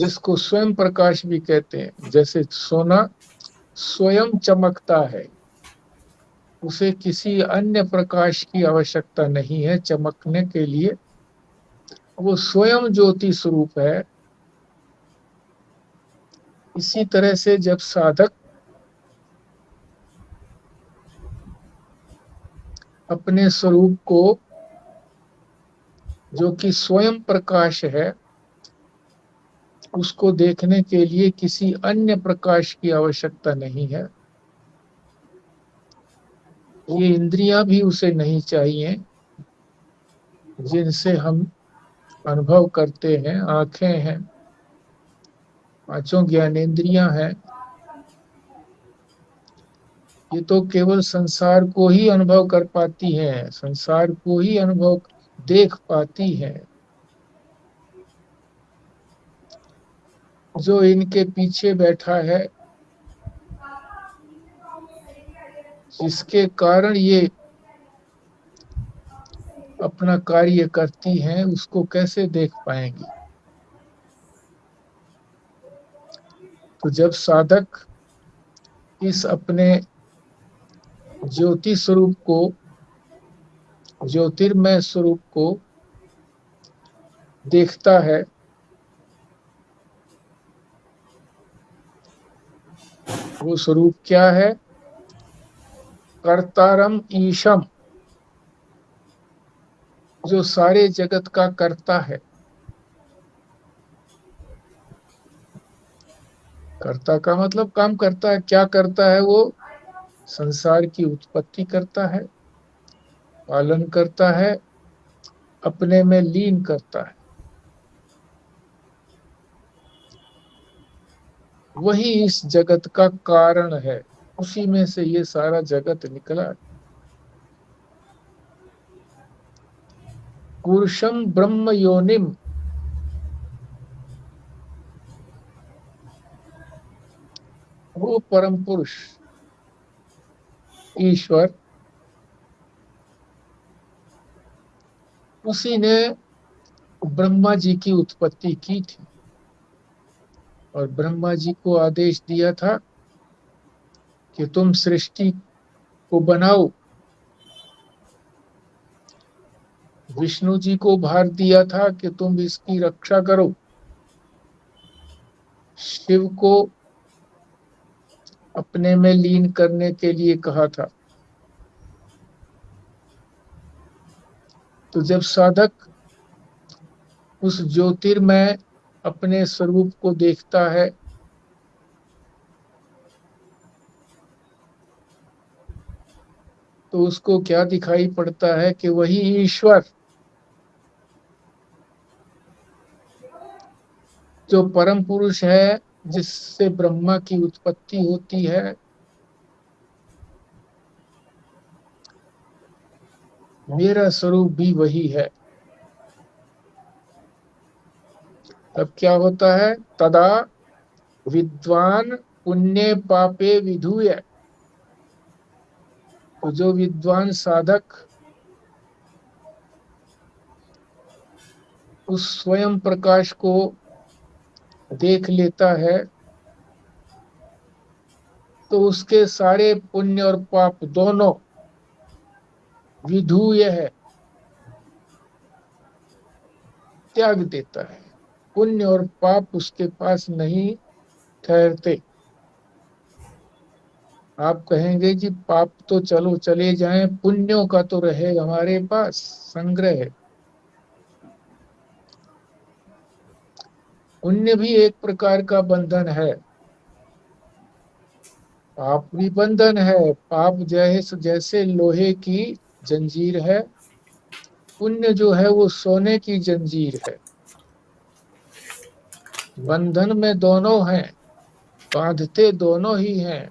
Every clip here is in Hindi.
जिसको स्वयं प्रकाश भी कहते हैं। जैसे सोना स्वयं चमकता है, उसे किसी अन्य प्रकाश की आवश्यकता नहीं है चमकने के लिए, वो स्वयं ज्योति स्वरूप है। इसी तरह से जब साधक अपने स्वरूप को, जो कि स्वयं प्रकाश है, उसको देखने के लिए किसी अन्य प्रकाश की आवश्यकता नहीं है। ये इंद्रियां भी उसे नहीं चाहिए जिनसे हम अनुभव करते हैं। आंखें हैं, पांचों ज्ञानेंद्रियां हैं, ये तो केवल संसार को ही अनुभव कर पाती हैं, संसार को ही अनुभव देख पाती हैं। जो इनके पीछे बैठा है, जिसके कारण ये अपना कार्य करती हैं, उसको कैसे देख पाएंगी। तो जब साधक इस अपने ज्योति स्वरूप को, ज्योतिर्मय स्वरूप को देखता है, वो स्वरूप क्या है? कर्तारम ईशम, जो सारे जगत का कर्ता है। कर्ता का मतलब काम करता है। क्या करता है वो? संसार की उत्पत्ति करता है, पालन करता है, अपने में लीन करता है। वही इस जगत का कारण है, उसी में से ये सारा जगत निकला। पुरुषम ब्रह्म योनिम, वो परम पुरुष ईश्वर, उसी ने ब्रह्मा जी की उत्पत्ति की थी और ब्रह्मा जी को आदेश दिया था कि तुम सृष्टि को बनाओ। विष्णु जी को भार दिया था कि तुम इसकी रक्षा करो। शिव को अपने में लीन करने के लिए कहा था। तो जब साधक उस ज्योतिर्मय अपने स्वरूप को देखता है, तो उसको क्या दिखाई पड़ता है? कि वही ईश्वर, जो परम पुरुष है, जिससे ब्रह्मा की उत्पत्ति होती है, मेरा स्वरूप भी वही है। तब क्या होता है? तदा विद्वान पुण्य पापे विधूय, तो जो विद्वान साधक उस स्वयं प्रकाश को देख लेता है, तो उसके सारे पुण्य और पाप दोनों विधूय है, त्याग देता है। पुण्य और पाप उसके पास नहीं ठहरते। आप कहेंगे कि पाप तो चलो चले जाएं, पुण्यों का तो रहे हमारे पास संग्रह। पुण्य भी एक प्रकार का बंधन है, पाप भी बंधन है। पाप जैसे लोहे की जंजीर है, पुण्य जो है वो सोने की जंजीर है। बंधन में दोनों हैं, बांधते दोनों ही हैं।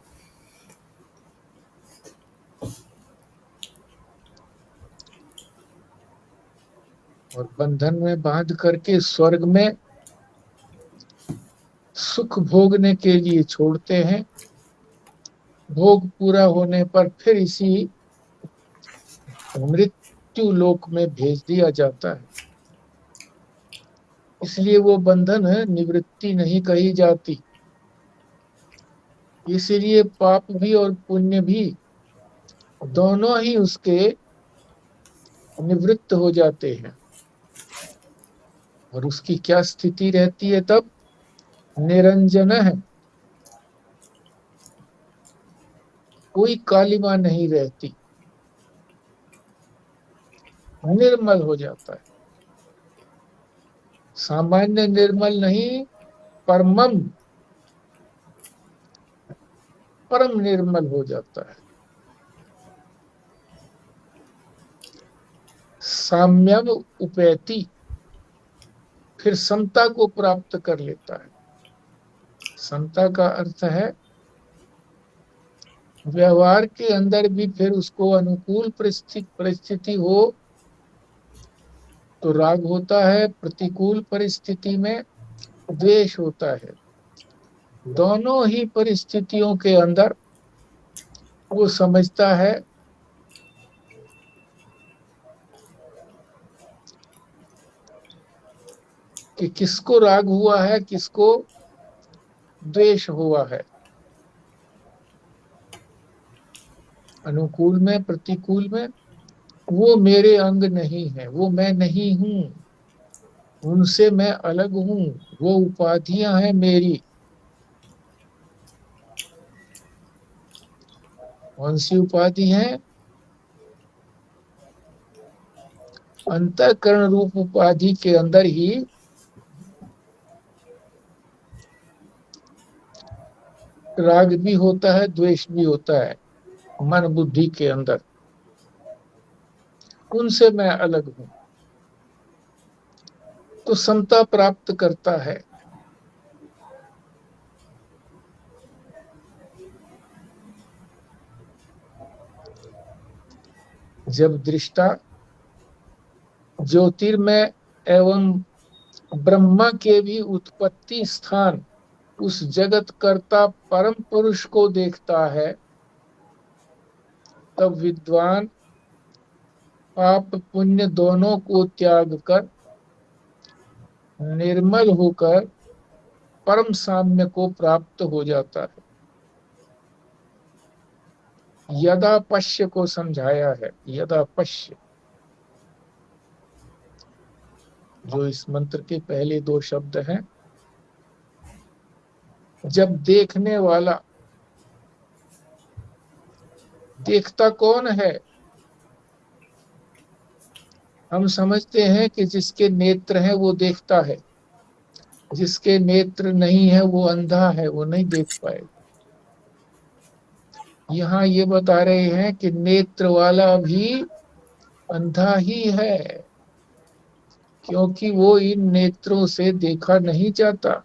और बंधन में बांध करके स्वर्ग में सुख भोगने के लिए छोड़ते हैं। भोग पूरा होने पर फिर इसी मृत्यु लोक में भेज दिया जाता है। इसलिए वो बंधन है, निवृत्ति नहीं कही जाती। इसलिए पाप भी और पुण्य भी दोनों ही उसके निवृत्त हो जाते हैं। और उसकी क्या स्थिति रहती है तब? निरंजन है, कोई कालिमा नहीं रहती, निर्मल हो जाता है। सामान्य निर्मल नहीं, परमम, परम निर्मल हो जाता है। साम्यम उपैति, फिर समता को प्राप्त कर लेता है। समता का अर्थ है व्यवहार के अंदर भी फिर उसको अनुकूल परिस्थिति हो तो राग होता है, प्रतिकूल परिस्थिति में द्वेष होता है। दोनों ही परिस्थितियों के अंदर वो समझता है कि किसको राग हुआ है, किसको द्वेष हुआ है। अनुकूल में, प्रतिकूल में वो मेरे अंग नहीं है, वो मैं नहीं हूं, उनसे मैं अलग हूं, वो उपाधियां हैं मेरी। कौन सी उपाधि है? अंतःकरण रूप उपाधि के अंदर ही राग भी होता है, द्वेष भी होता है, मन बुद्धि के अंदर। उनसे मैं अलग हूं, तो समता प्राप्त करता है। जब दृष्टा ज्योतिर्मय एवं ब्रह्मा के भी उत्पत्ति स्थान उस जगत कर्ता परम पुरुष को देखता है, तब विद्वान पाप पुण्य दोनों को त्याग कर निर्मल होकर परम साम्य को प्राप्त हो जाता है। यदा पश्य को समझाया है, यदा पश्य, जो इस मंत्र के पहले दो शब्द हैं। जब देखने वाला, देखता कौन है? हम समझते हैं कि जिसके नेत्र हैं वो देखता है, जिसके नेत्र नहीं है वो अंधा है, वो नहीं देख पाए। यहाँ ये बता रहे हैं कि नेत्र वाला भी अंधा ही है, क्योंकि वो इन नेत्रों से देखा नहीं जाता।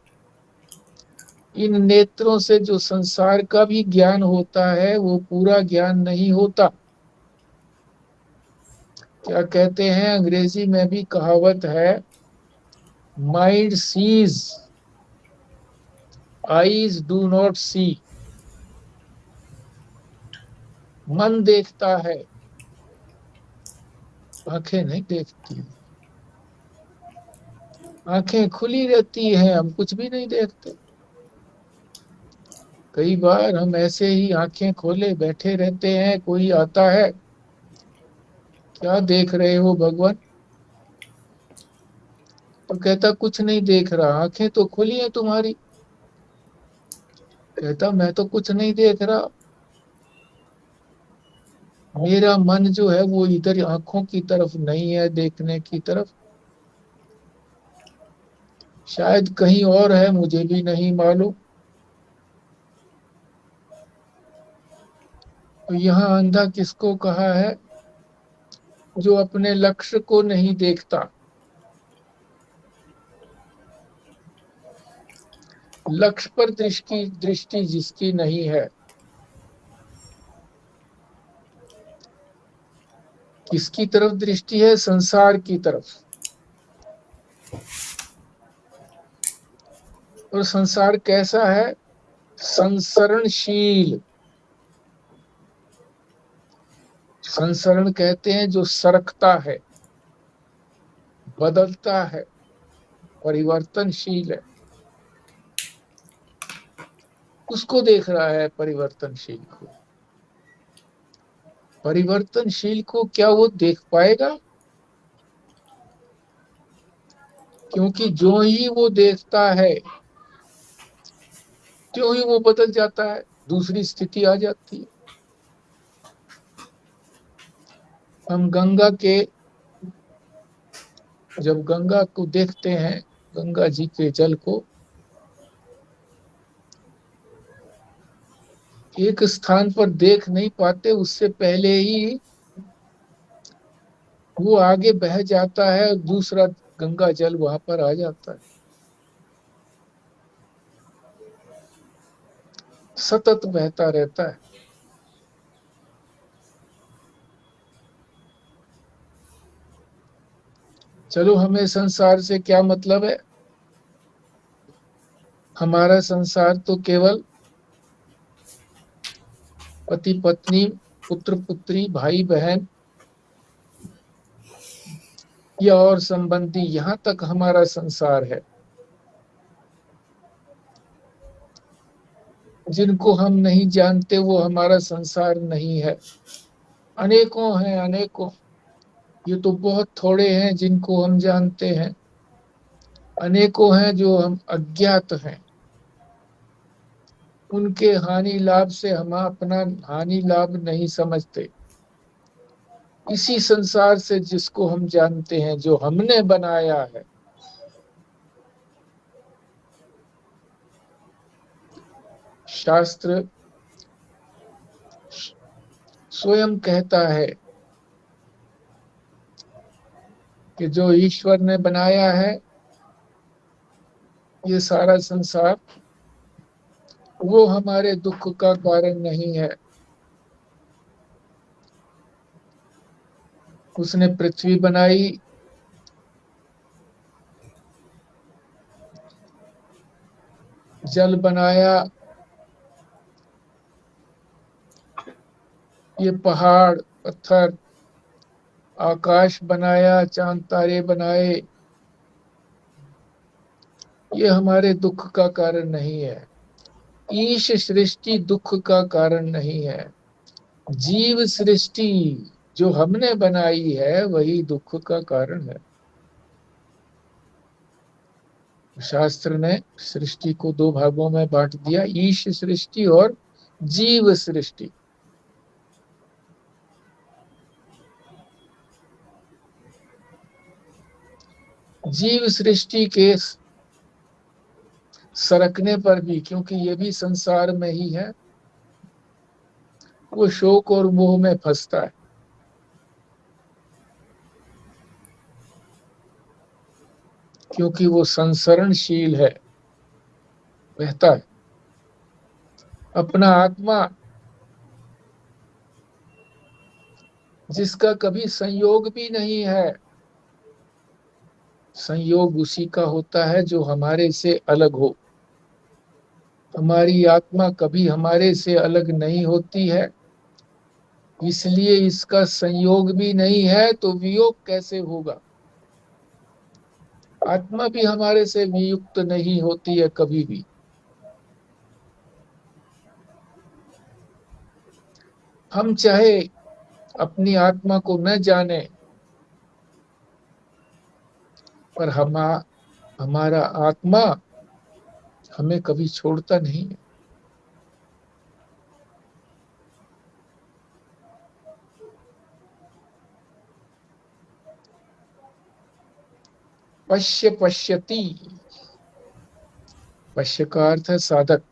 इन नेत्रों से जो संसार का भी ज्ञान होता है वो पूरा ज्ञान नहीं होता। क्या कहते हैं, अंग्रेजी में भी कहावत है, mind sees, eyes do not see. मन देखता है, आंखें नहीं देखती। आंखें खुली रहती हैं, हम कुछ भी नहीं देखते। कई बार हम ऐसे ही आंखें खोले बैठे रहते हैं, कोई आता है, क्या देख रहे हो भगवान? तो कहता कुछ नहीं देख रहा, आंखें तो खुली हैं तुम्हारी। कहता मैं तो कुछ नहीं देख रहा, मेरा मन जो है वो इधर आंखों की तरफ नहीं है, देखने की तरफ, शायद कहीं और है, मुझे भी नहीं मालूम। तो यहाँ अंधा किसको कहा है? जो अपने लक्ष्य को नहीं देखता। लक्ष्य पर दृष्टि दृष्टि जिसकी नहीं है। किसकी तरफ दृष्टि है? संसार की तरफ। और संसार कैसा है? संसरणशील। संसरण कहते हैं जो सरकता है, बदलता है, परिवर्तनशील है, उसको देख रहा है परिवर्तनशील को। परिवर्तनशील को क्या वो देख पाएगा? क्योंकि जो ही वो देखता है त्यों ही वो बदल जाता है, दूसरी स्थिति आ जाती है। हम गंगा के, जब गंगा को देखते हैं, गंगा जी के जल को, एक स्थान पर देख नहीं पाते, उससे पहले ही वो आगे बह जाता है और दूसरा गंगा जल वहां पर आ जाता है। सतत बहता रहता है। चलो, हमें संसार से क्या मतलब है? हमारा संसार तो केवल पति पत्नी, पुत्र पुत्री, भाई बहन या और संबंधी, यहाँ तक हमारा संसार है। जिनको हम नहीं जानते वो हमारा संसार नहीं है। अनेकों हैं, अनेकों। ये तो बहुत थोड़े हैं जिनको हम जानते हैं, अनेकों हैं जो हम अज्ञात हैं। उनके हानि लाभ से हम अपना हानि लाभ नहीं समझते। इसी संसार से जिसको हम जानते हैं, जो हमने बनाया है, शास्त्र स्वयं कहता है कि जो ईश्वर ने बनाया है ये सारा संसार, वो हमारे दुख का कारण नहीं है। उसने पृथ्वी बनाई, जल बनाया, ये पहाड़ पत्थर, आकाश बनाया, चांद तारे बनाए, ये हमारे दुख का कारण नहीं है। ईश सृष्टि दुख का कारण नहीं है। जीव सृष्टि जो हमने बनाई है वही दुख का कारण है। शास्त्र ने सृष्टि को दो भागों में बांट दिया, ईश सृष्टि और जीव सृष्टि। जीव सृष्टि के सरकने पर भी, क्योंकि ये भी संसार में ही है, वो शोक और मोह में फंसता है। क्योंकि वो संसरणशील है, बहता है। अपना आत्मा जिसका कभी संयोग भी नहीं है, संयोग उसी का होता है जो हमारे से अलग हो। हमारी आत्मा कभी हमारे से अलग नहीं होती है, इसलिए इसका संयोग भी नहीं है, तो वियोग कैसे होगा? आत्मा भी हमारे से वियुक्त नहीं होती है कभी भी। हम चाहे अपनी आत्मा को न जाने, पर हमारा आत्मा हमें कभी छोड़ता नहीं है। पश्य पश्यति, पश्य का अर्थ है साधक।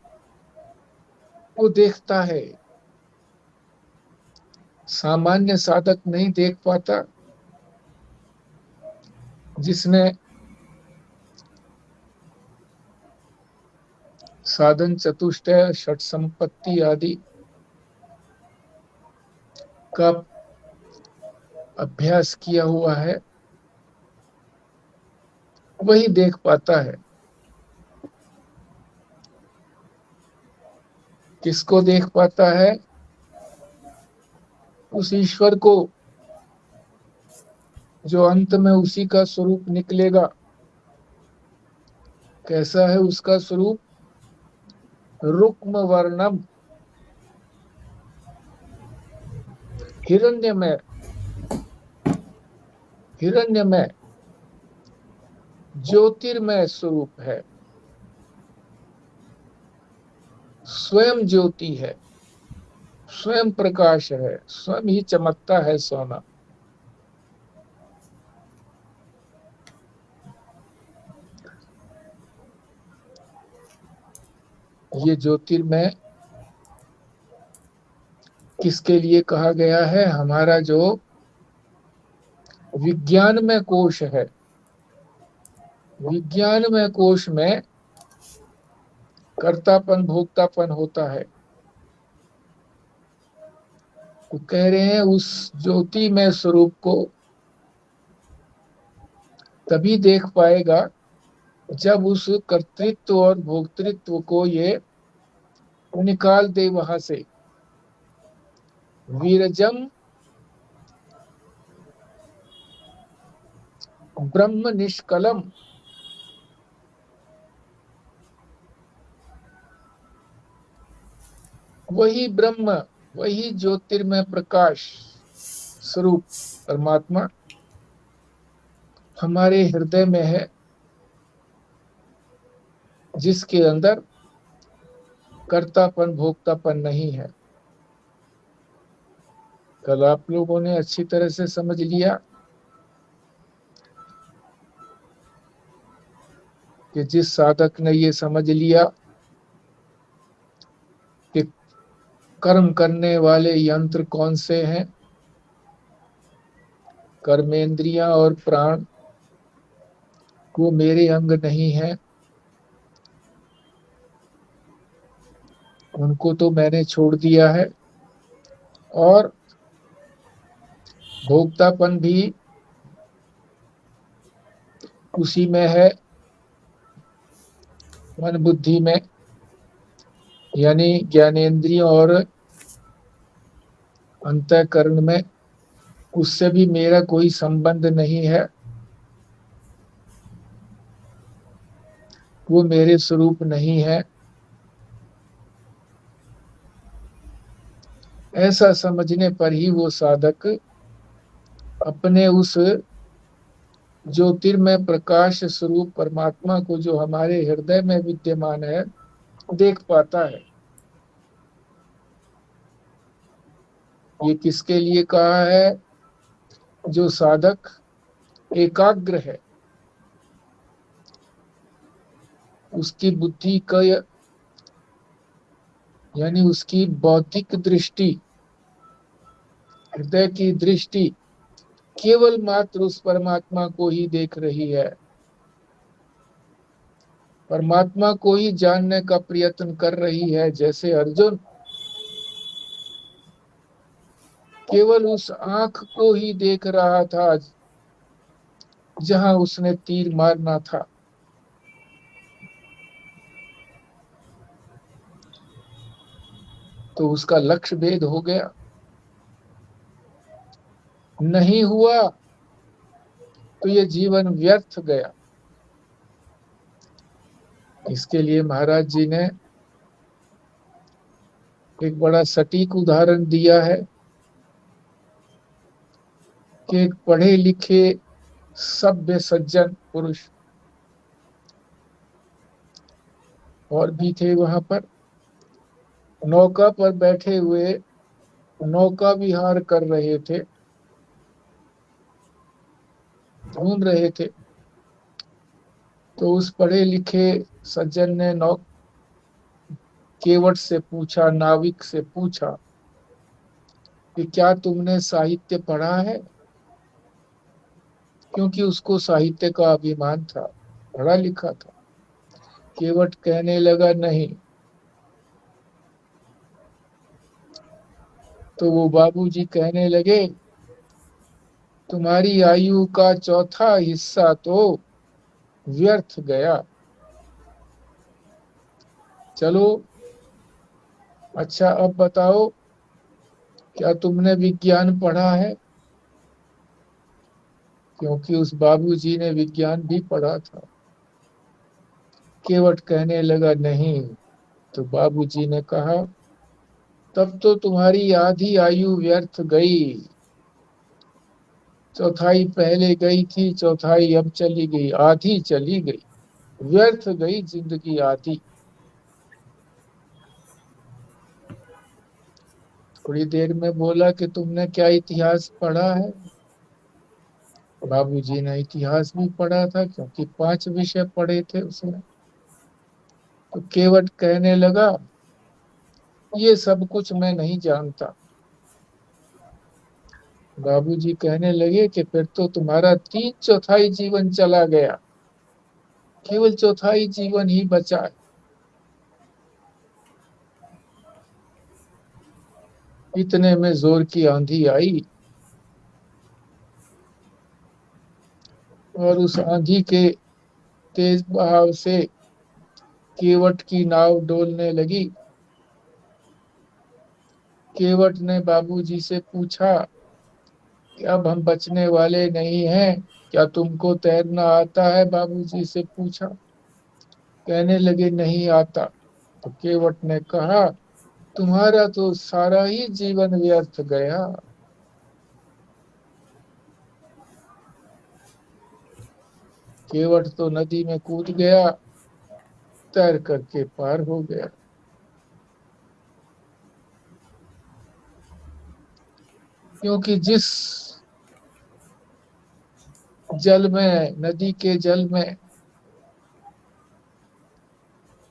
वो देखता है, सामान्य साधक नहीं देख पाता। जिसने साधन चतुष्टय षट संपत्ति आदि का अभ्यास किया हुआ है, वही देख पाता है। किसको देख पाता है? उस ईश्वर को जो अंत में उसी का स्वरूप निकलेगा। कैसा है उसका स्वरूप? रुक्म वर्णम, हिरण्यमय, हिरण्यमय, ज्योतिर्मय स्वरूप है, स्वयं ज्योति है, स्वयं प्रकाश है, स्वयं ही चमकता है सोना। ये ज्योतिर्मय किसके लिए कहा गया है? हमारा जो विज्ञान में कोश है, विज्ञान में कोश में कर्तापन भोक्तापन होता है। तो कह रहे हैं उस ज्योति में स्वरूप को तभी देख पाएगा जब उस कर्तृत्व और भोक्तृत्व को ये निकाल दे वहां से। वीरजम ब्रह्म निष्कलम, वही ब्रह्म, वही ज्योतिर्मय प्रकाश स्वरूप परमात्मा हमारे हृदय में है, जिसके अंदर कर्तापन भोक्तापन नहीं है। कल आप लोगों ने अच्छी तरह से समझ लिया कि जिस साधक ने ये समझ लिया कि कर्म करने वाले यंत्र कौन से हैं, कर्मेंद्रियां और प्राण, वो मेरे अंग नहीं है, उनको तो मैंने छोड़ दिया है, और भोक्तापन भी उसी में है, मन बुद्धि में, यानी ज्ञानेंद्रियों और अंतःकरण में। उससे भी मेरा कोई संबंध नहीं है, वो मेरे स्वरूप नहीं है। ऐसा समझने पर ही वो साधक अपने उस ज्योतिर्मय प्रकाश स्वरूप परमात्मा को, जो हमारे हृदय में विद्यमान है, देख पाता है। ये किसके लिए कहा है? जो साधक एकाग्र है, उसकी बुद्धि का यानी उसकी बौद्धिक दृष्टि, हृदय की दृष्टि केवल मात्र उस परमात्मा को ही देख रही है, परमात्मा को ही जानने का प्रयत्न कर रही है। जैसे अर्जुन केवल उस आंख को ही देख रहा था जहां उसने तीर मारना था। तो उसका लक्ष्य भेद हो गया, नहीं हुआ तो ये जीवन व्यर्थ गया। इसके लिए महाराज जी ने एक बड़ा सटीक उदाहरण दिया है कि एक पढ़े लिखे सभ्य सज्जन पुरुष और भी थे वहां पर, नौका पर बैठे हुए नौका विहार कर रहे थे, घूम रहे थे। तो उस पढ़े लिखे सज्जन ने केवट से पूछा, नाविक से पूछा कि क्या तुमने साहित्य पढ़ा है? क्योंकि उसको साहित्य का अभिमान था, पढ़ा लिखा था। केवट कहने लगा नहीं। तो वो बाबूजी कहने लगे, तुम्हारी आयु का चौथा हिस्सा तो व्यर्थ गया। चलो अच्छा, अब बताओ क्या तुमने विज्ञान पढ़ा है? क्योंकि उस बाबूजी ने विज्ञान भी पढ़ा था। केवट कहने लगा नहीं। तो बाबूजी ने कहा तब तो तुम्हारी आधी आयु व्यर्थ गई। चौथाई पहले गई थी, चौथाई अब चली गई, आधी चली गई, व्यर्थ गई जिंदगी आधी। थोड़ी देर में बोला कि तुमने क्या इतिहास पढ़ा है। बाबूजी ने इतिहास भी पढ़ा था, क्योंकि 5 विषय पढ़े थे उसने। तो केवट कहने लगा ये सब कुछ मैं नहीं जानता। बाबूजी कहने लगे कि फिर तो तुम्हारा 3/4 जीवन चला गया, केवल चौथाई जीवन ही बचा है। इतने में जोर की आंधी आई, और उस आंधी के तेज बहाव से केवट की नाव डोलने लगी। केवट ने बाबूजी से पूछा कि अब हम बचने वाले नहीं हैं, क्या तुमको तैरना आता है? बाबूजी से पूछा। कहने लगे नहीं आता। तो केवट ने कहा तुम्हारा तो सारा ही जीवन व्यर्थ गया। केवट तो नदी में कूद गया, तैर करके पार हो गया। क्योंकि जिस जल में, नदी के जल में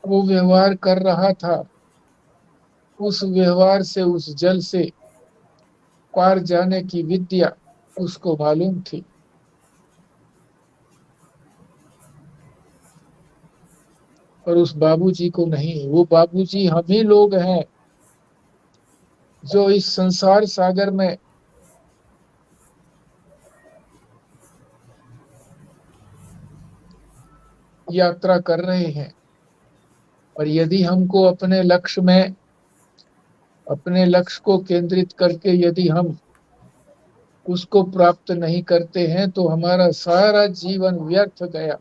वो व्यवहार कर रहा था, उस व्यवहार से, उस जल से पार जाने की विद्या उसको मालूम थी। पर उस बाबूजी को नहीं। वो बाबूजी हम ही लोग हैं जो इस संसार सागर में यात्रा कर रहे हैं। और यदि हमको अपने लक्ष्य को केंद्रित करके यदि हम उसको प्राप्त नहीं करते हैं तो हमारा सारा जीवन व्यर्थ गया।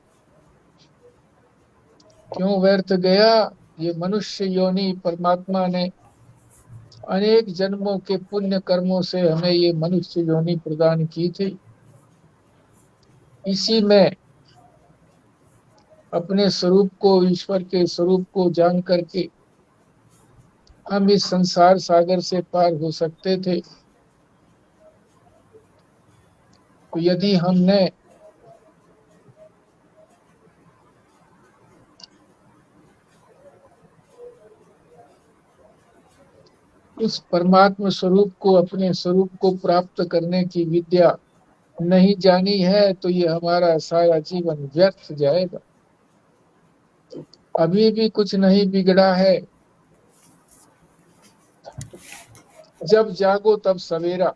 क्यों व्यर्थ गया? ये मनुष्य योनि परमात्मा ने अनेक जन्मों के पुण्य कर्मों से हमें ये मनुष्य योनि प्रदान की थी। इसी में अपने स्वरूप को, ईश्वर के स्वरूप को जान करके हम इस संसार सागर से पार हो सकते थे। तो यदि हमने उस परमात्मा स्वरूप को, अपने स्वरूप को प्राप्त करने की विद्या नहीं जानी है तो ये हमारा सारा जीवन व्यर्थ जाएगा। अभी भी कुछ नहीं बिगड़ा है। जब जागो तब सवेरा।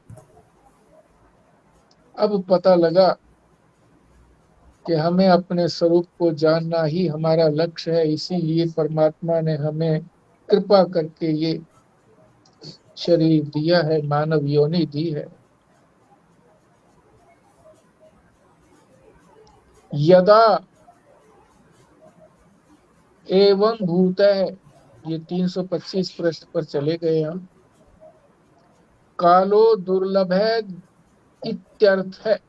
अब पता लगा कि हमें अपने स्वरूप को जानना ही हमारा लक्ष्य है। इसीलिए परमात्मा ने हमें कृपा करके ये शरीर दिया है, मानव योनि दी है। यदा एवं भूत है, ये 325 पृष्ठ पर चले गए हम। कालो दुर्लभ है इत्यर्थ है।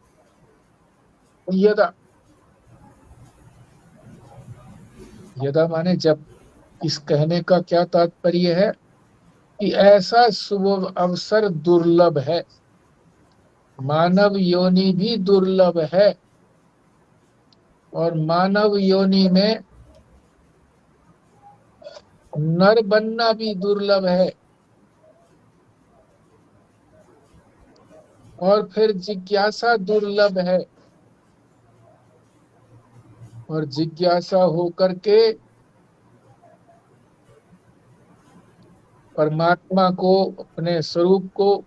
यदा, यदा माने जब। इस कहने का क्या तात्पर्य है कि ऐसा शुभ अवसर दुर्लभ है। मानव योनि भी दुर्लभ है, और मानव योनि में नर बनना भी दुर्लभ है। और फिर जिज्ञासा दुर्लभ है, और जिज्ञासा होकर के परमात्मा को, अपने स्वरूप को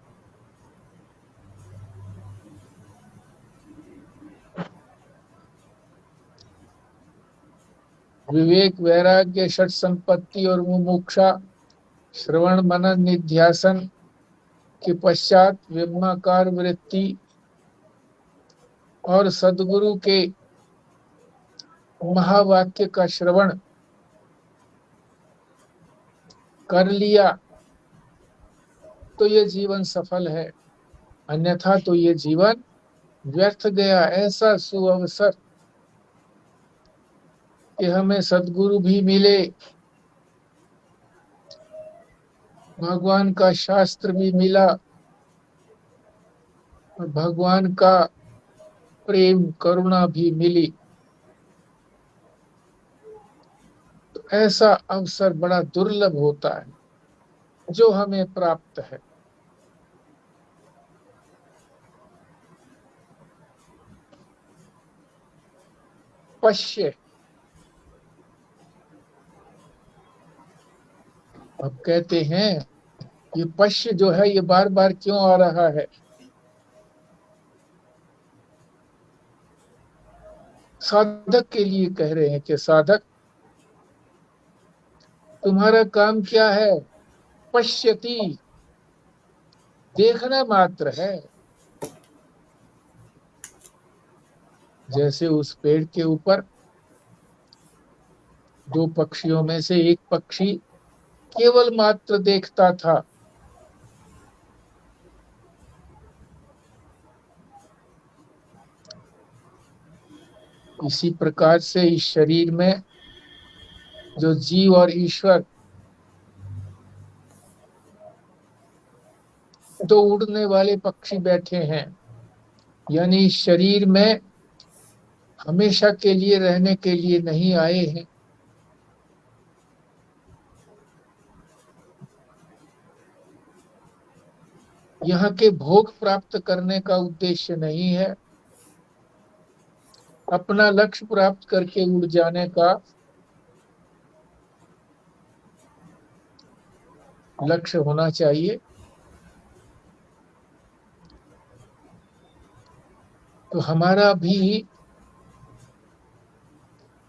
विवेक, वैराग्य, षट संपत्ति और मुमुक्षा, श्रवण मनन निध्यासन के पश्चात ब्रह्माकार वृत्ति और सदगुरु के महावाक्य का श्रवण कर लिया तो ये जीवन सफल है, अन्यथा तो ये जीवन व्यर्थ गया। ऐसा सुअवसर कि हमें सदगुरु भी मिले, भगवान का शास्त्र भी मिला और भगवान का प्रेम करुणा भी मिली, तो ऐसा अवसर बड़ा दुर्लभ होता है जो हमें प्राप्त है। पश्य, अब कहते हैं ये पश्य जो है ये बार बार क्यों आ रहा है? साधक के लिए कह रहे हैं कि साधक, तुम्हारा काम क्या है? पश्यति, देखना मात्र है। जैसे उस पेड़ के ऊपर दो पक्षियों में से एक पक्षी केवल मात्र देखता था, इसी प्रकार से इस शरीर में जो जीव और ईश्वर दो उड़ने वाले पक्षी बैठे हैं, यानी इस शरीर में हमेशा के लिए रहने के लिए नहीं आए हैं। यहाँ के भोग प्राप्त करने का उद्देश्य नहीं है, अपना लक्ष्य प्राप्त करके उड़ जाने का लक्ष्य होना चाहिए। तो हमारा भी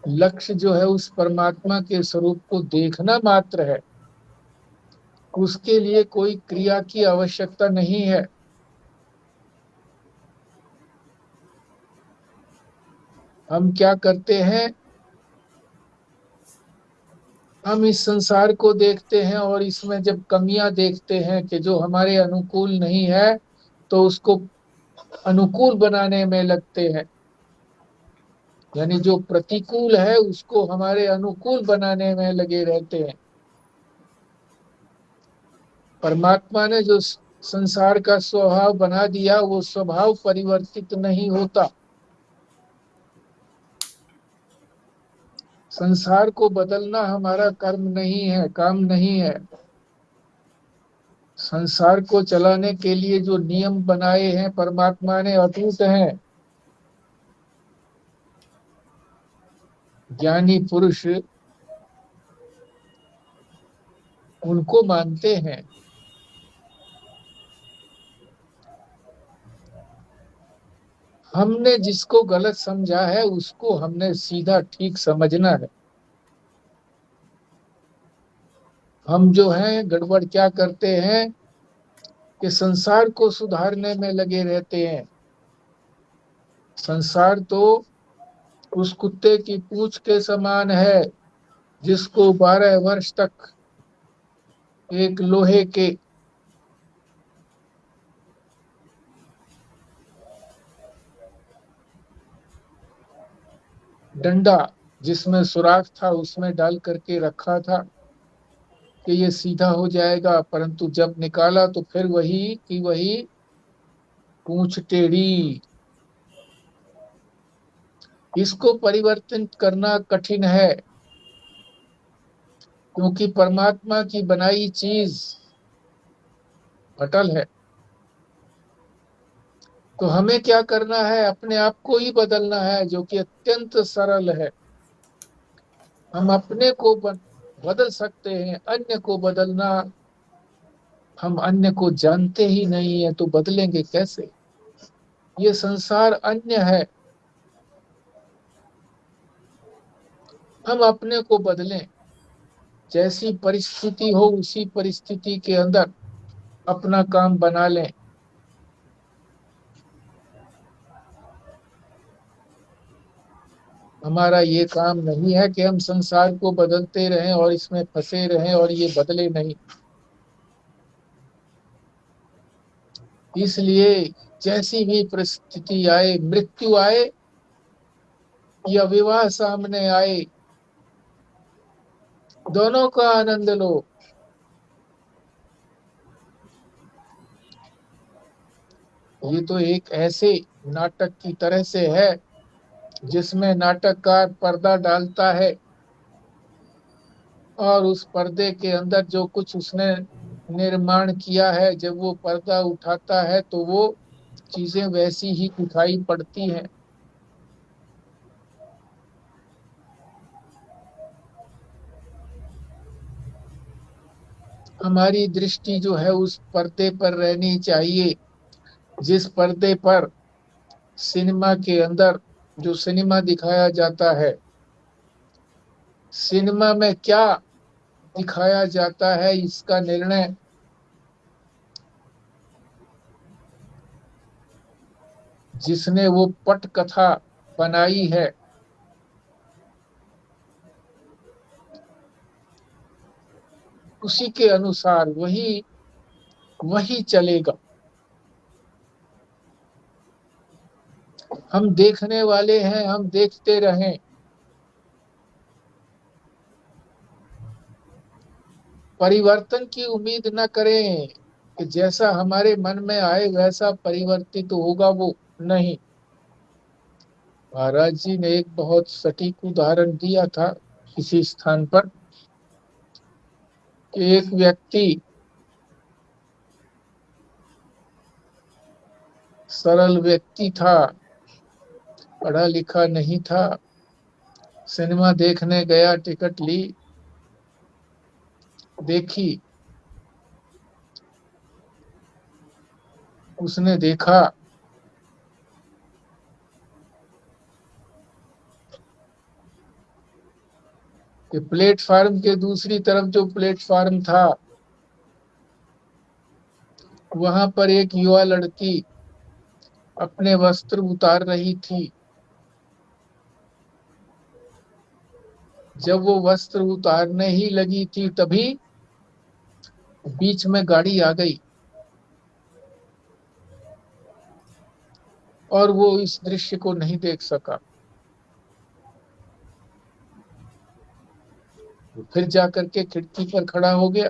लक्ष्य जो है उस परमात्मा के स्वरूप को देखना मात्र है, उसके लिए कोई क्रिया की आवश्यकता नहीं है। हम क्या करते हैं? हम इस संसार को देखते हैं और इसमें जब कमियां देखते हैं कि जो हमारे अनुकूल नहीं है, तो उसको अनुकूल बनाने में लगते हैं, यानी जो प्रतिकूल है उसको हमारे अनुकूल बनाने में लगे रहते हैं। परमात्मा ने जो संसार का स्वभाव बना दिया वो स्वभाव परिवर्तित नहीं होता। संसार को बदलना हमारा कर्म नहीं है, काम नहीं है। संसार को चलाने के लिए जो नियम बनाए हैं परमात्मा ने अटूट हैं। ज्ञानी पुरुष उनको मानते हैं। हमने जिसको गलत समझा है उसको हमने सीधा ठीक समझना है। हम जो हैं गड़बड़ क्या करते हैं कि संसार को सुधारने में लगे रहते हैं। संसार तो उस कुत्ते की पूंछ के समान है जिसको 12 वर्ष तक एक लोहे के डंडा जिसमें सुराख था उसमें डाल करके रखा था कि ये सीधा हो जाएगा, परंतु जब निकाला तो फिर वही की वही पूंछ टेढ़ी। इसको परिवर्तित करना कठिन है, क्योंकि परमात्मा की बनाई चीज अटल है। तो हमें क्या करना है? अपने आप को ही बदलना है, जो कि अत्यंत सरल है। हम अपने को बदल सकते हैं, अन्य को बदलना हम अन्य को जानते ही नहीं है तो बदलेंगे कैसे? ये संसार अन्य है, हम अपने को बदलें। जैसी परिस्थिति हो उसी परिस्थिति के अंदर अपना काम बना लें। हमारा ये काम नहीं है कि हम संसार को बदलते रहें और इसमें फंसे रहें और ये बदले नहीं। इसलिए जैसी भी परिस्थिति आए, मृत्यु आए या विवाह सामने आए, दोनों का आनंद लो। ये तो एक ऐसे नाटक की तरह से है जिसमें नाटककार पर्दा डालता है और उस पर्दे के अंदर जो कुछ उसने निर्माण किया है, जब वो पर्दा उठाता है तो वो चीजें वैसी ही दिखाई पड़ती हैं। हमारी दृष्टि जो है उस पर्दे पर रहनी चाहिए, जिस पर्दे पर सिनेमा के अंदर जो सिनेमा दिखाया जाता है, सिनेमा में क्या दिखाया जाता है इसका निर्णय जिसने वो पटकथा बनाई है, उसी के अनुसार वही वही चलेगा। हम देखने वाले हैं, हम देखते रहें। परिवर्तन की उम्मीद न करें कि जैसा हमारे मन में आए वैसा परिवर्तित होगा, वो नहीं। महाराज जी ने एक बहुत सटीक उदाहरण दिया था इसी स्थान पर कि एक व्यक्ति सरल व्यक्ति था, पढ़ा लिखा नहीं था, सिनेमा देखने गया, टिकट ली, देखी। उसने देखा कि प्लेटफार्म के दूसरी तरफ जो प्लेटफार्म था, वहां पर एक युवा लड़की अपने वस्त्र उतार रही थी। जब वो वस्त्र उतारने ही लगी थी तभी बीच में गाड़ी आ गई और वो इस दृश्य को नहीं देख सका। फिर जाकर के खिड़की पर खड़ा हो गया,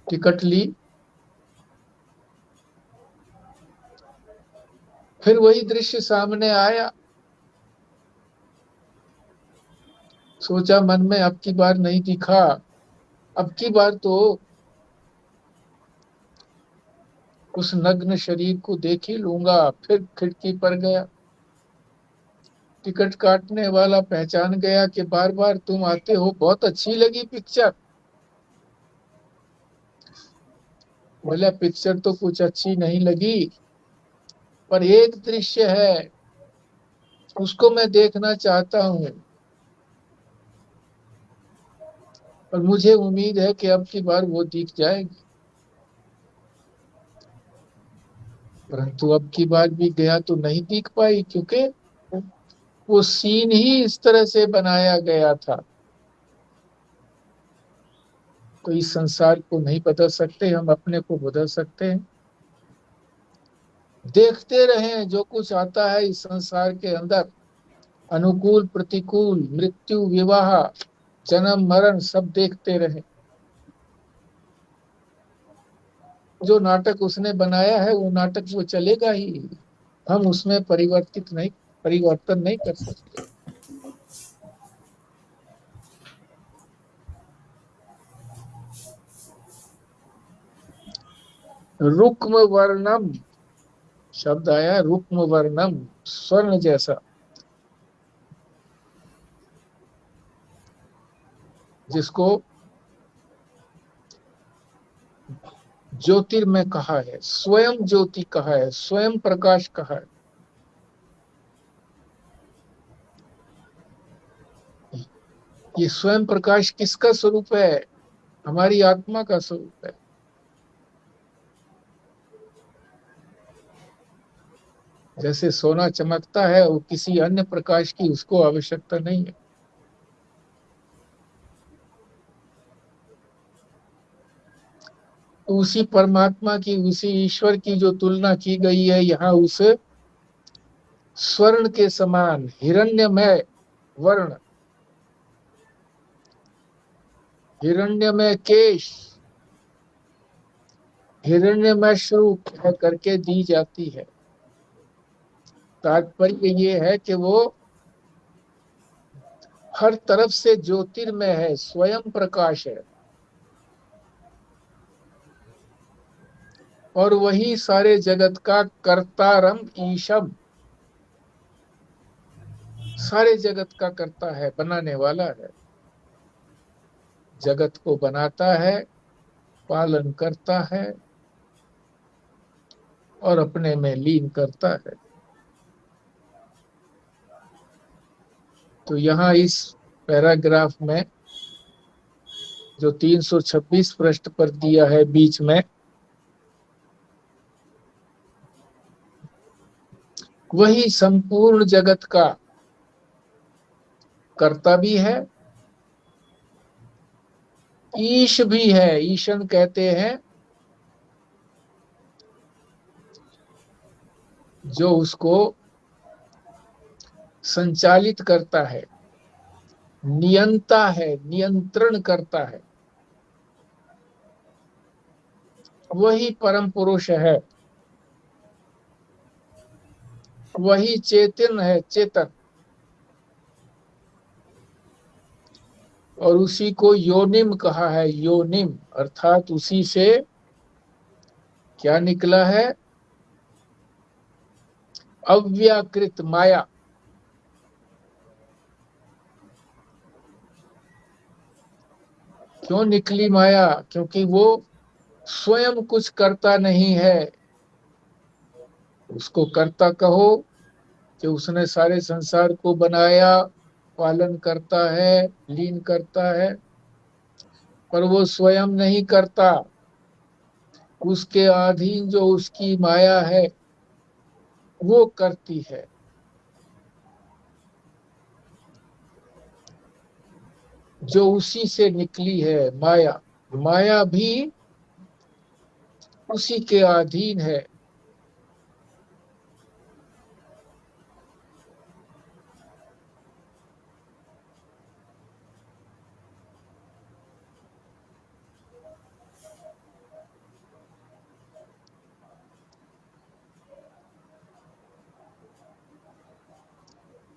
टिकट ली। फिर वही दृश्य सामने आया। सोचा मन में, अब की बार नहीं दिखा, अब की बार तो उस नग्न शरीर को देख ही लूंगा। फिर खिड़की पर गया, टिकट काटने वाला पहचान गया कि बार बार तुम आते हो, बहुत अच्छी लगी पिक्चर। बोला पिक्चर तो कुछ अच्छी नहीं लगी, पर एक दृश्य है उसको मैं देखना चाहता हूँ और मुझे उम्मीद है कि अब की बार वो दिख जाएगी। परंतु अब की बार भी गया तो नहीं दिख पाई, क्योंकि वो सीन ही इस तरह से बनाया गया था। तो इस संसार को नहीं बदल सकते, हम अपने को बदल सकते हैं। देखते रहें जो कुछ आता है इस संसार के अंदर, अनुकूल प्रतिकूल, मृत्यु विवाह, जन्म मरण, सब देखते रहें। जो नाटक उसने बनाया है वो नाटक वो चलेगा ही, हम उसमें परिवर्तन नहीं कर सकते। रुक्म वर्णम शब्द आया, रुक्म वर्णम, स्वर्ण जैसा, जिसको ज्योतिर्मय कहा है, स्वयं ज्योति कहा है, स्वयं प्रकाश कहा है। ये स्वयं प्रकाश किसका स्वरूप है? हमारी आत्मा का स्वरूप है। जैसे सोना चमकता है, वो किसी अन्य प्रकाश की उसको आवश्यकता नहीं है। तो उसी परमात्मा की, उसी ईश्वर की जो तुलना की गई है यहाँ, उस स्वर्ण के समान हिरण्यमय वर्ण, हिरण्यमय केश, हिरण्यमय स्वरूप है करके दी जाती है। तात्पर्य ये है कि वो हर तरफ से ज्योतिर्मय है, स्वयं प्रकाश है, और वही सारे जगत का कर्तारम ईशम, सारे जगत का कर्ता है, बनाने वाला है, जगत को बनाता है, पालन करता है और अपने में लीन करता है। तो यहाँ इस पैराग्राफ में जो 326 पृष्ठ पर दिया है बीच में, वही संपूर्ण जगत का कर्ता भी है, ईश भी है। ईशन कहते हैं जो उसको संचालित करता है, नियंता है, नियंत्रण करता है, वही परम पुरुष है, वही चेतन है, चेतन। और उसी को योनिम कहा है, योनिम अर्थात उसी से क्या निकला है, अव्याकृत माया। क्यों निकली माया? क्योंकि वो स्वयं कुछ करता नहीं है। उसको कर्ता कहो कि उसने सारे संसार को बनाया, पालन करता है, लीन करता है, पर वो स्वयं नहीं करता। उसके अधीन जो उसकी माया है वो करती है। जो उसी से निकली है माया, माया भी उसी के अधीन है।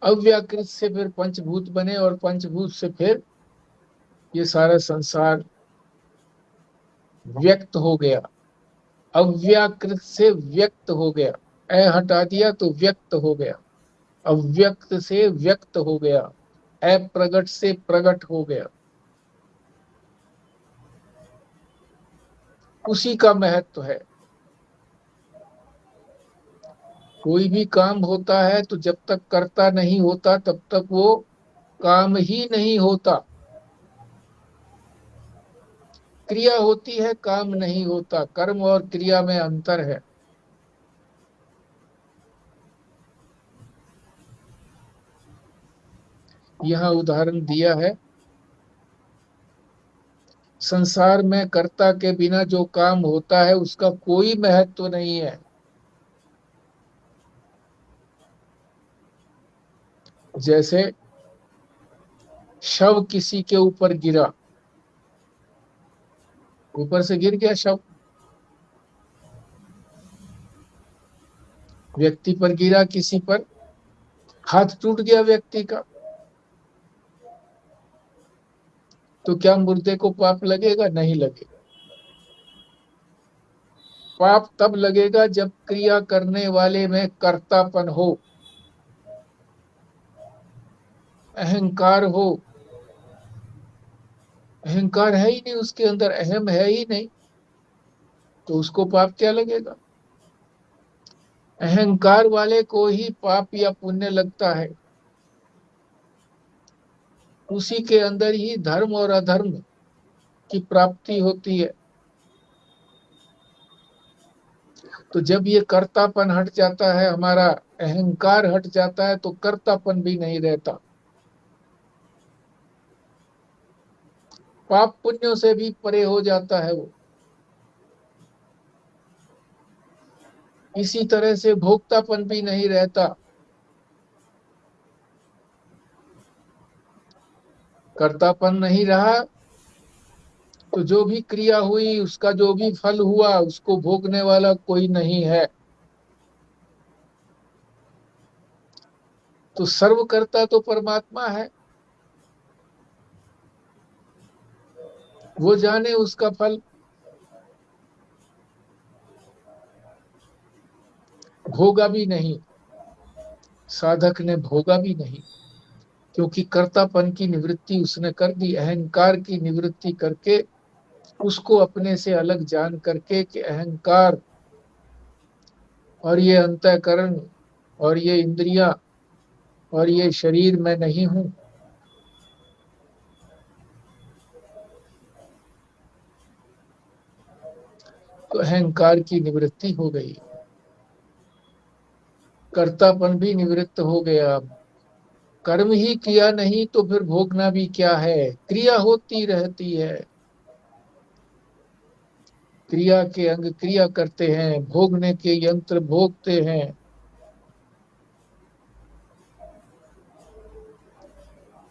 अव्याकृत से फिर पंचभूत बने और पंचभूत से फिर ये सारा संसार व्यक्त हो गया। अव्याकृत से व्यक्त हो गया, ए हटा दिया तो व्यक्त हो गया। अव्यक्त से व्यक्त हो गया, अप्रगट से प्रगट हो गया। उसी का महत्व है। कोई भी काम होता है तो जब तक कर्ता नहीं होता तब तक वो काम ही नहीं होता। क्रिया होती है, काम नहीं होता। कर्म और क्रिया में अंतर है। यहाँ उदाहरण दिया है, संसार में कर्ता के बिना जो काम होता है उसका कोई महत्व नहीं है। जैसे शव किसी के ऊपर गिरा, ऊपर से गिर गया शव, व्यक्ति पर गिरा, किसी पर, हाथ टूट गया व्यक्ति का, तो क्या मुर्दे को पाप लगेगा? नहीं लगेगा। पाप तब लगेगा जब क्रिया करने वाले में कर्तापन हो, अहंकार हो। अहंकार है ही नहीं उसके अंदर, अहम है ही नहीं, तो उसको पाप क्या लगेगा? अहंकार वाले को ही पाप या पुण्य लगता है। उसी के अंदर ही धर्म और अधर्म की प्राप्ति होती है। तो जब ये कर्तापन हट जाता है, हमारा अहंकार हट जाता है, तो कर्तापन भी नहीं रहता। पाप पुण्यों से भी परे हो जाता है वो। इसी तरह से भोक्तापन भी नहीं रहता। कर्तापन नहीं रहा तो जो भी क्रिया हुई, उसका जो भी फल हुआ, उसको भोगने वाला कोई नहीं है। तो सर्वकर्ता तो परमात्मा है, वो जाने उसका फल। भोगा भी नहीं, साधक ने भोगा भी नहीं, क्योंकि कर्तापन की निवृत्ति उसने कर दी। अहंकार की निवृत्ति करके, उसको अपने से अलग जान करके कि अहंकार और ये अंतःकरण और ये इंद्रियां और ये शरीर मैं नहीं हूं, तो अहंकार की निवृत्ति हो गई। कर्तापन भी निवृत्त हो गया। कर्म ही किया नहीं तो फिर भोगना भी क्या है। क्रिया होती रहती है, क्रिया के अंग क्रिया करते हैं, भोगने के यंत्र भोगते हैं।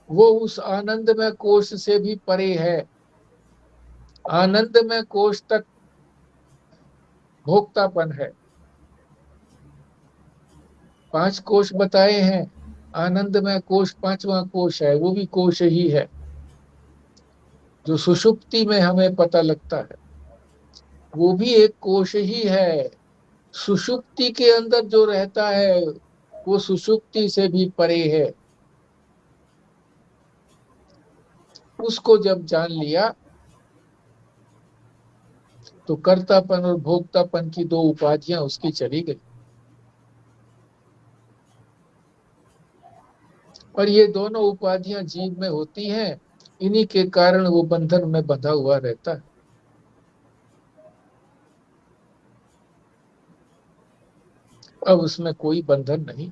वो उस आनंदमय कोश से भी परे है। आनंदमय कोश तक भोक्तापन है। 5 कोश बताए हैं, आनंदमय कोश 5वां कोश है, वो भी कोश ही है जो सुषुप्ति में हमें पता लगता है। वो भी एक कोश ही है। सुषुप्ति के अंदर जो रहता है, वो सुषुप्ति से भी परे है। उसको जब जान लिया, तो कर्तापन और भोक्तापन की 2 उपाधियां उसकी चली गई। और ये दोनों उपाधियां जीव में होती हैं, इन्हीं के कारण वो बंधन में बंधा हुआ रहता है। अब उसमें कोई बंधन नहीं।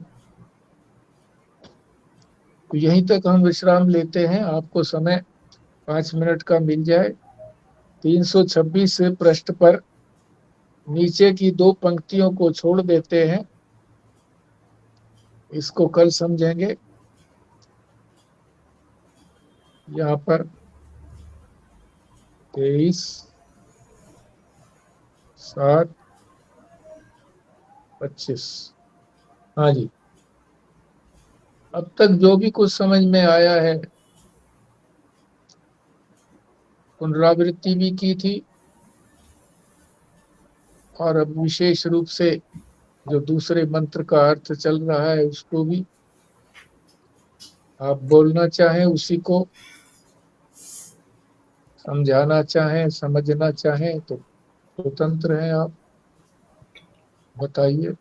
तो यहीं तक हम विश्राम लेते हैं। आपको समय 5 मिनट का मिल जाए। 326 पृष्ठ पर नीचे की 2 पंक्तियों को छोड़ देते हैं, इसको कल समझेंगे। यहाँ पर 23/7/25। हाँ जी, अब तक जो भी कुछ समझ में आया है, पुनरावृत्ति भी की थी, और अब विशेष रूप से जो दूसरे मंत्र का अर्थ चल रहा है, उसको भी आप बोलना चाहें, उसी को समझाना चाहें, समझना चाहें, तो स्वतंत्र हैं आप। बताइए।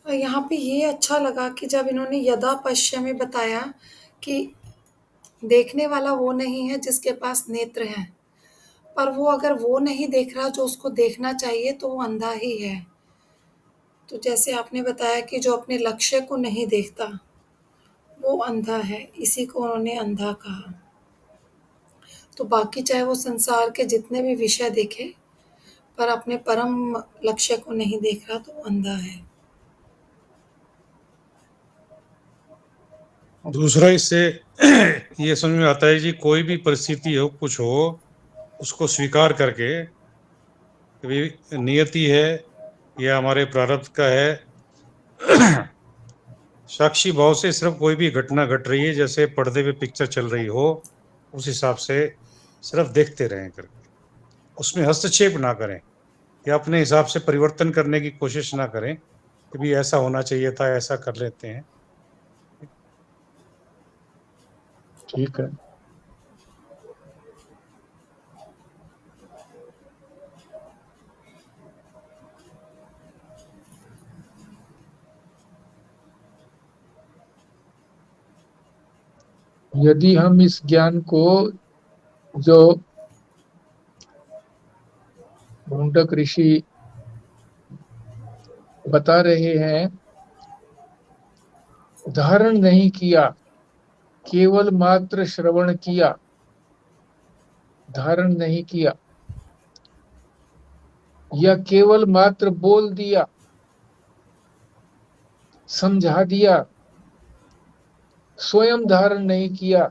यहाँ पे ये अच्छा लगा कि जब इन्होंने यदा पश्चिमी बताया कि देखने वाला वो नहीं है जिसके पास नेत्र हैं, पर वो अगर वो नहीं देख रहा जो उसको देखना चाहिए तो वो अंधा ही है। तो जैसे आपने बताया कि जो अपने लक्ष्य को नहीं देखता वो अंधा है, इसी को उन्होंने अंधा कहा। तो बाकी चाहे वो संसार के जितने भी विषय देखे, पर अपने परम लक्ष्य को नहीं देख रहा तो वो अंधा है। दूसरा इससे ये समझ में आता है जी, कोई भी परिस्थिति हो, कुछ हो, उसको स्वीकार करके कि नियति है या हमारे प्रारब्ध का है। साक्षी भाव से सिर्फ कोई भी घटना घट रही है, जैसे पर्दे पे पिक्चर चल रही हो, उस हिसाब से सिर्फ देखते रहें करके, उसमें हस्तक्षेप ना करें या अपने हिसाब से परिवर्तन करने की कोशिश ना करें कि भी ऐसा होना चाहिए था, ऐसा कर लेते हैं। ठीक है। यदि हम इस ज्ञान को जो मुंडक ऋषि बता रहे हैं धारण नहीं किया, केवल मात्र श्रवण किया, धारण नहीं किया, या केवल मात्र बोल दिया, समझा दिया, स्वयं धारण नहीं किया,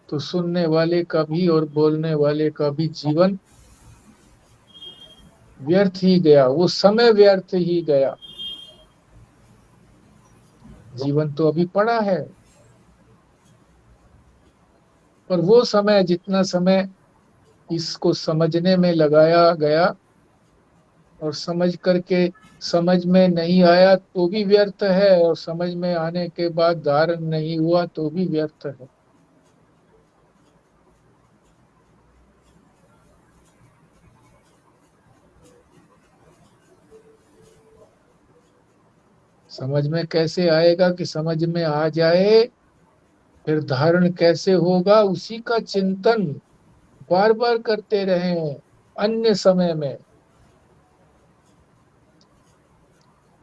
तो सुनने वाले का भी और बोलने वाले का भी जीवन व्यर्थ ही गया, वो समय व्यर्थ ही गया। जीवन तो अभी पड़ा है, पर वो समय, जितना समय इसको समझने में लगाया गया और समझ करके समझ में नहीं आया तो भी व्यर्थ है, और समझ में आने के बाद धारण नहीं हुआ तो भी व्यर्थ है। समझ में कैसे आएगा कि समझ में आ जाए, फिर धारण कैसे होगा, उसी का चिंतन बार बार करते रहें। अन्य समय में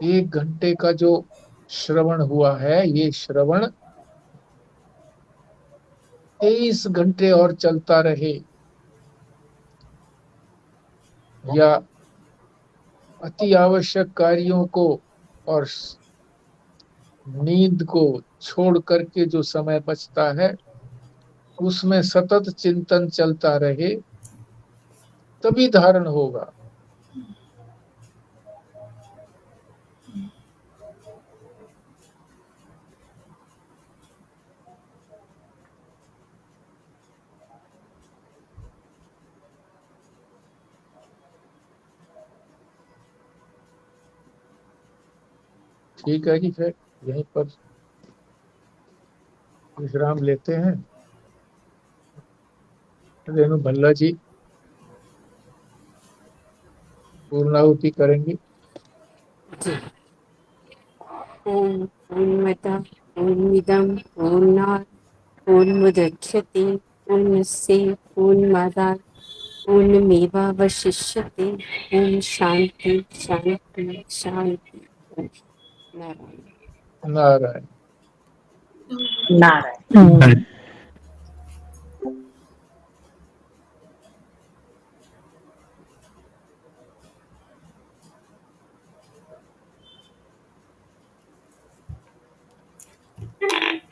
1 घंटे का जो श्रवण हुआ है, ये श्रवण 23 घंटे और चलता रहे, या अति आवश्यक कार्यों को और नींद को छोड़ करके जो समय बचता है उसमें सतत चिंतन चलता रहे, तभी धारण होगा। ठीक है जी, फिर यहीं पर विश्राम लेते हैं। रेणु भल्ला जी पूर्णाहुति करेंगी। जी। ओम पूर्णमतः पूर्णमिदं पूर्णात् पूर्णमुदच्यते पूर्णस्य पूर्णमादात् पूर्णमेवावशिष्यते। ओम शांति शांति शांति। ओम Narayan Narayan. Narayan.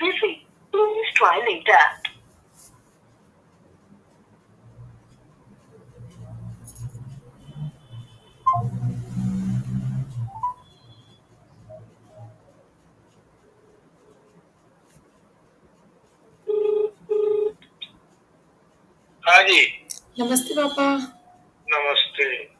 Busy. Please try later. हाँ जी, नमस्ते पापा। नमस्ते।